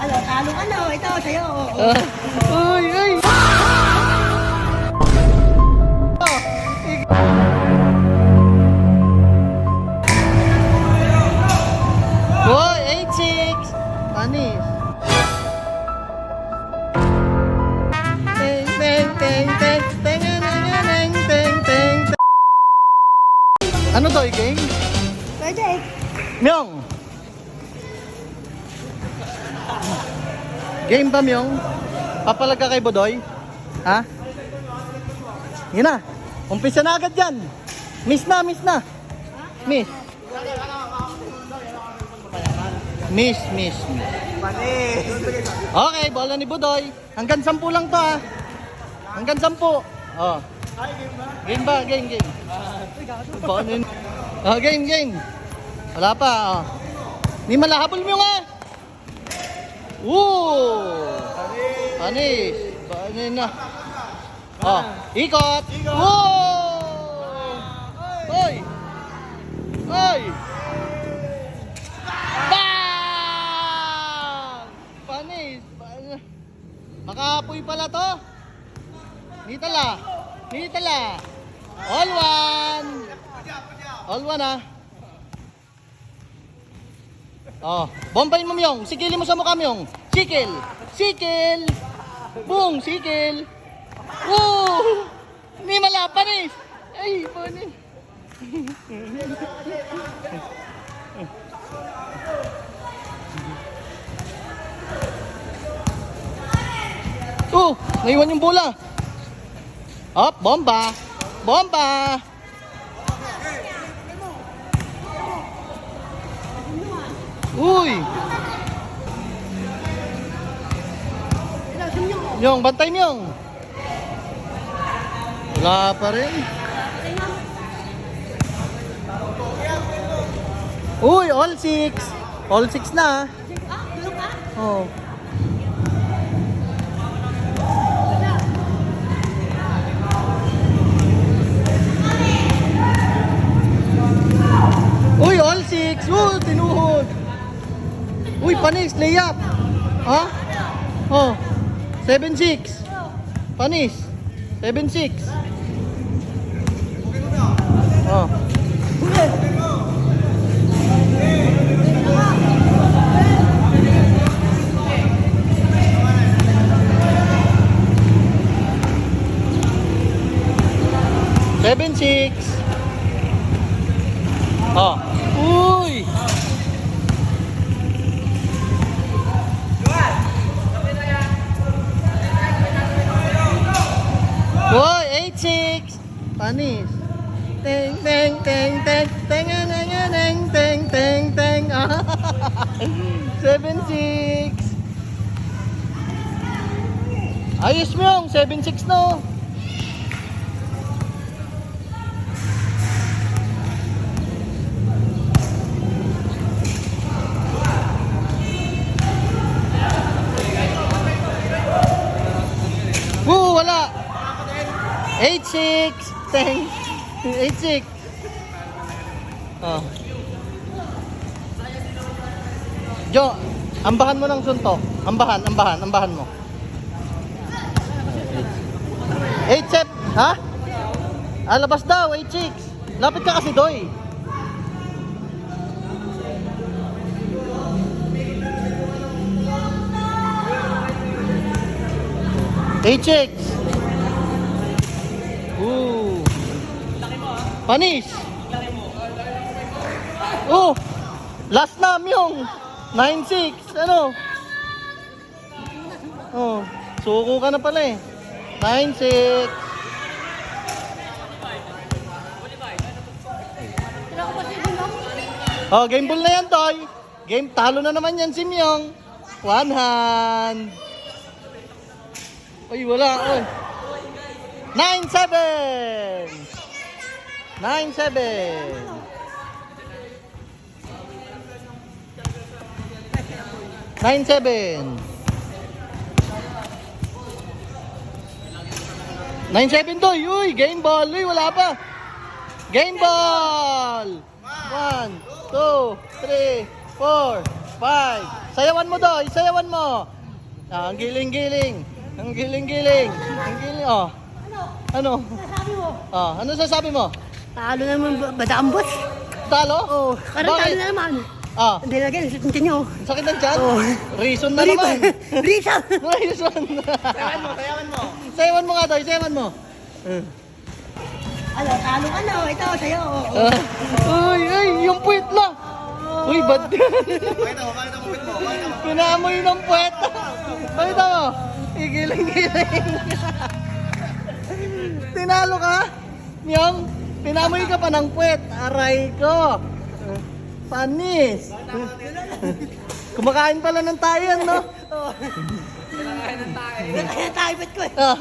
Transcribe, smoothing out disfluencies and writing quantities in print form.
Ano, talong ano, ito, sa'yo. Uy, uy! Boy, 8-6! Panis! Teng, teng, teng, teng, teng, teng, teng, teng. Ano to, game? Pwede. Myong! Game ba, Myong? Papalag ka kay Bodoy? Ha? Yun na. Umpisa na agad yan. Miss na, miss na. Miss. Miss, miss, miss. Okay, bola ni Bodoy. Hanggang 10 lang to, ha. Hanggang 10. Oh. Game ba? Game, game. Oh, game, game. Wala pa, oh. Hindi malahabol mo nga. Panis. Panis na. Oh, ikot. Hoy. Hoy. Bang! Panis. Makapoy pala to. Nitala. Nitala. All one. All one, ah. Oh, bombayin mo, Myong. Sikilin mo sa mukha, Myong. Sikil. Sikil. Boom, sikil. Woo! Hindi malapanis. Ay, panis. Naiwan yung bola. Up, bomba. Bomba. Uy! Myong, bantay Myong. Wala pa rin. Uy, all 6. All 6 na. Oh. Uy, all 6. Tinuhod. Uy, panis, layup. Ha? Oh. 7-6. Panis. 7-6. Oh. Seven, six. Oh. Uy. Boy, 8-6. Panis. Teng, teng, teng, teng, teng, teng, teng, teng, teng. 7-6. Ayos mo yung 7-6 no. Wala. 8-6. Teng. 8-6. Oh. Jo, ambahan mo ng suntok. Ambahan mo. 8-7. Ha? Labas daw, 8-6. Lapit ka kasi, Doy. H6. Panis. Last na Myong. 9-6. Ano? Suko ka na pala eh. 9-6. Game ball na yan, Toy. Game, talo na naman yan si Myong. One hand. Ay, wala. 9-7. 9-7. 9-7. 9-7 to. Uy, game ball. Uy, wala pa. Game ball. 1, 2, 3, 4, 5, Sayawan mo daw, sayawan mo. Ah, ang giling-giling. Ang giling-giling. Ang giling, oh. Ano? Sabi mo, Ah, ano sasabi mo? talo naman badambot. Talo? Oo, karang talo Bakit? na naman. Ah, Hindi na ganyan, sakit nyo. sakit ng tiyan? Oo. Reason na naman. Risa! Reason. Sayawan mo. Sayawan mo nga daw, sayawan mo. Ano, talo ka na. Ito, sa'yo. Ay, ay, yung puwet na. Uy, bad. Pakita mo pit mo. Pinamoy ng puwet. Pakita mo. Igiling-giling. Tinalo ka? Myong, pinamoy ka pa ng puwet. Aray ko. Panis. Kumakain pala ng tayan, no? Kaya tayo ba't ko eh. Ah.